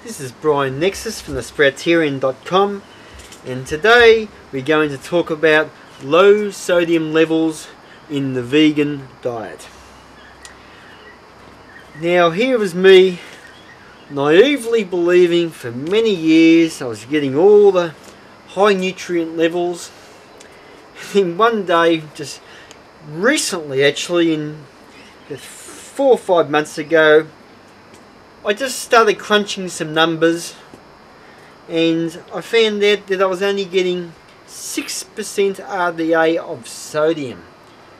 This is Brian Nexus from thesproutarian.com, and today we're going to talk about low sodium levels in the vegan diet. Now here was me naively believing for many years I was getting all the high nutrient levels, and then one day, just recently actually, in 4 or 5 months ago, I just started crunching some numbers and I found out that I was only getting 6% RDA of sodium.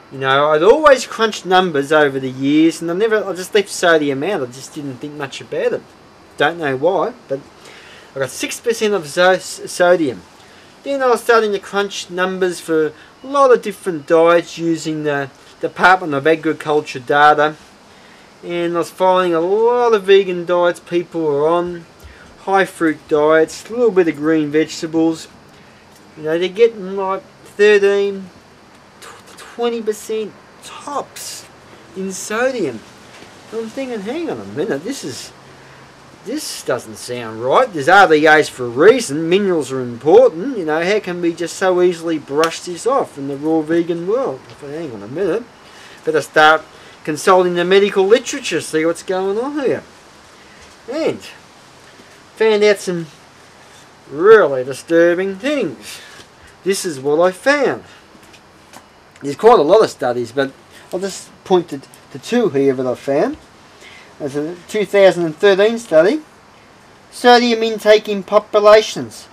You know, I'd always crunched numbers over the years and I just left sodium out. I just didn't think much about it. Don't know why, but I got 6% of sodium. Then I was starting to crunch numbers for a lot of different diets using the Department of Agriculture data. And I was finding a lot of vegan diets people were on, high fruit diets, a little bit of green vegetables. You know, they're getting like 13, 20% tops in sodium. And I'm thinking, hang on a minute, this doesn't sound right. There's RDAs for a reason. Minerals are important. You know, how can we just so easily brush this off in the raw vegan world? I thought, hang on a minute, better start consulting the medical literature, see what's going on here. And found out some really disturbing things. This is what I found. There's quite a lot of studies, but I'll just point to 2 here that I found. There's a 2013 study, sodium intake in populations.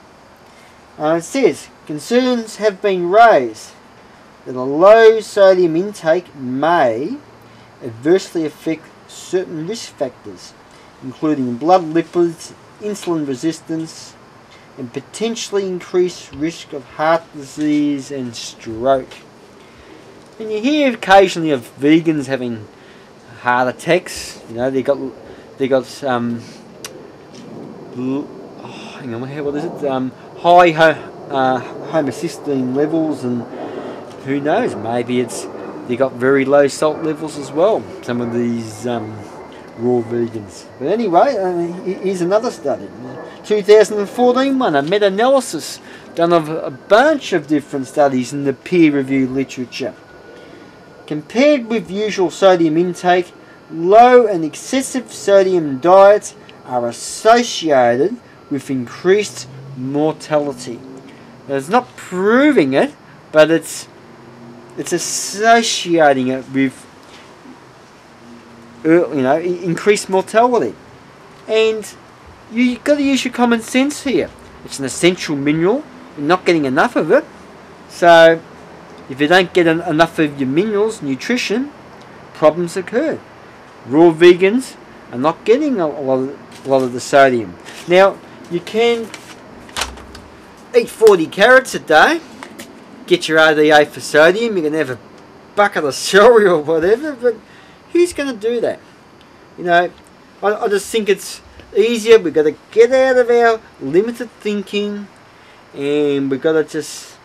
It says, concerns have been raised that a low sodium intake may adversely affect certain risk factors, including blood lipids, insulin resistance, and potentially increased risk of heart disease and stroke. And you hear occasionally of vegans having heart attacks. You know, they got hang on, what is it? High homocysteine levels, and who knows? Maybe they got very low salt levels as well. Some of these raw vegans. But anyway, here's another study, 2014 one, a meta-analysis done of a bunch of different studies in the peer-reviewed literature. Compared with usual sodium intake, low and excessive sodium diets are associated with increased mortality. Now, it's not proving it, but it's associating it with increased mortality. And you've got to use your common sense here. It's an essential mineral. You're not getting enough of it. So if you don't get enough of your minerals, nutrition, problems occur. Raw vegans are not getting a lot of the sodium. Now, you can eat 40 carrots a day, get your RDA for sodium. You can have a bucket of celery or whatever, but who's going to do that? You know, I just think it's easier. We've got to get out of our limited thinking, and we've got to just,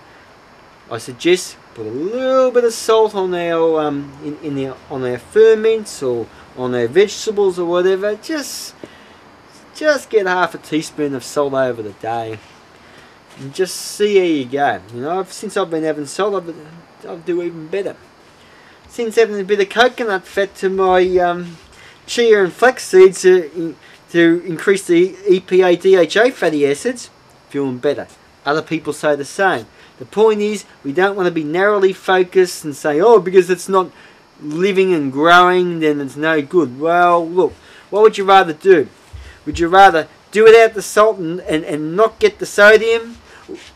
I suggest, put a little bit of salt on our on our ferments or on our vegetables or whatever. Just get half a teaspoon of salt over the day, and just see how you go. You know, since I've been having salt, I'll do even better. Since having a bit of coconut fat to my chia and flax seeds to increase the EPA DHA fatty acids, feeling better. Other people say the same. The point is, we don't want to be narrowly focused and say, oh, because it's not living and growing, then it's no good. Well, look, what would you rather do? Would you rather do without the salt and not get the sodium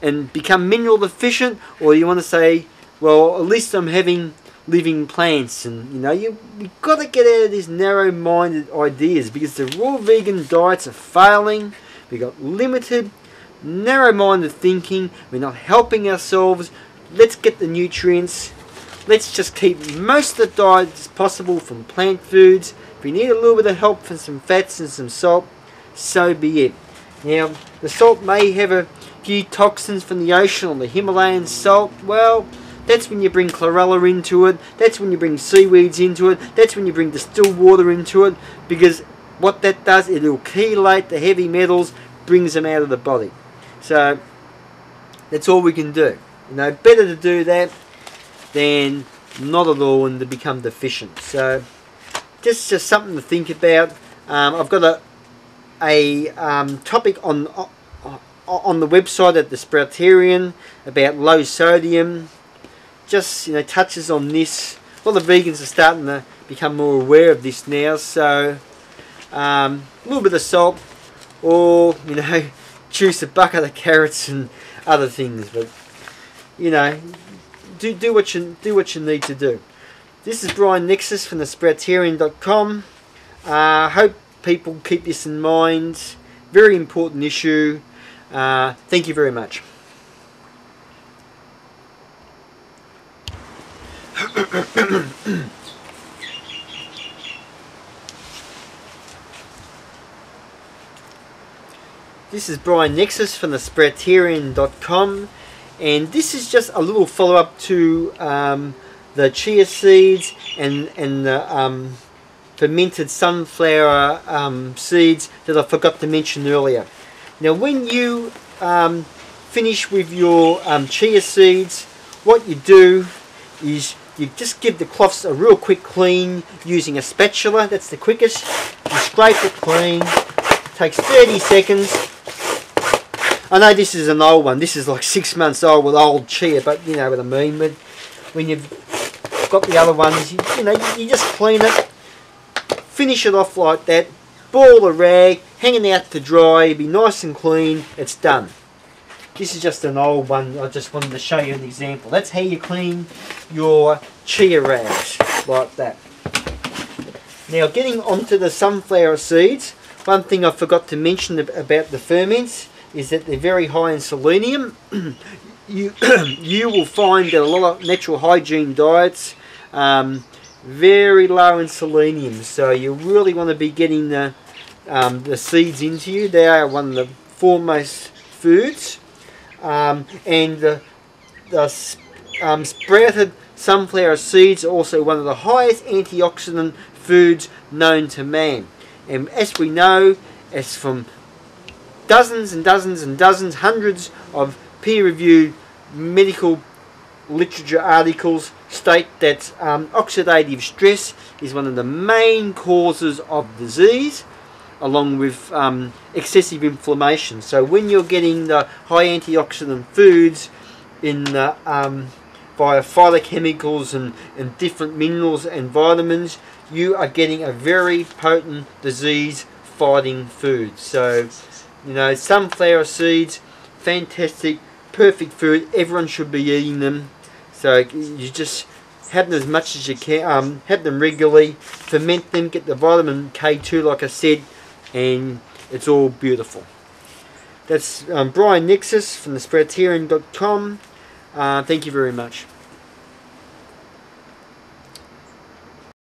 and become mineral deficient, or you want to say, well, at least I'm having living plants? And you know, you've got to get out of these narrow-minded ideas, because the raw vegan diets are failing. We've got limited, narrow-minded thinking. We're not helping ourselves. Let's get the nutrients. Let's just keep most of the diet as possible from plant foods. If we need a little bit of help from some fats and some salt, so be it. Now, the salt may have a few toxins from the ocean or the Himalayan salt. Well, that's when you bring chlorella into it. That's when you bring seaweeds into it. That's when you bring distilled water into it. Because what that does, it'll chelate the heavy metals, brings them out of the body. So that's all we can do. You know, better to do that than not at all and to become deficient. So just something to think about. I've got a topic on the website at the Sproutarian about low sodium. Just, you know, touches on this. A lot of vegans are starting to become more aware of this now. So a little bit of salt, or, you know, juice a bucket of carrots and other things. But, you know, do what you need to do. This is Brian Nexus from the Sproutarian.com. Hope people keep this in mind. Very important issue. Thank you very much. This is Brian Nexus from the Sproutarian.com, and this is just a little follow-up to the chia seeds and the fermented sunflower seeds that I forgot to mention earlier. Now, when you finish with your chia seeds, what you do is you just give the cloths a real quick clean using a spatula. That's the quickest. You scrape it clean. It takes 30 seconds. I know this is an old one. This is like 6 months old with old chia, but you know what I mean. But when you've got the other ones, you just clean it, finish it off like that, ball a rag, hanging out to dry, be nice and clean, it's done. This is just an old one. I just wanted to show you an example. That's how you clean your chia rags, like that. Now, getting onto the sunflower seeds, one thing I forgot to mention about the ferments is that they're very high in selenium. You will find that a lot of natural hygiene diets very low in selenium, so you really want to be getting the seeds into you. They are one of the foremost foods, and the sprouted sunflower seeds are also one of the highest antioxidant foods known to man. And as we know, it's from dozens and dozens and dozens, hundreds of peer-reviewed medical literature articles state that oxidative stress is one of the main causes of disease, along with excessive inflammation. So when you're getting the high antioxidant foods in via phytochemicals and different minerals and vitamins, you are getting a very potent disease fighting food. So, you know, sunflower seeds, fantastic, perfect food. Everyone should be eating them. So you just have them as much as you can. Have them regularly. Ferment them. Get the vitamin K2, like I said, and it's all beautiful. That's Brian Nexus from the Sproutarian.com. Thank you very much.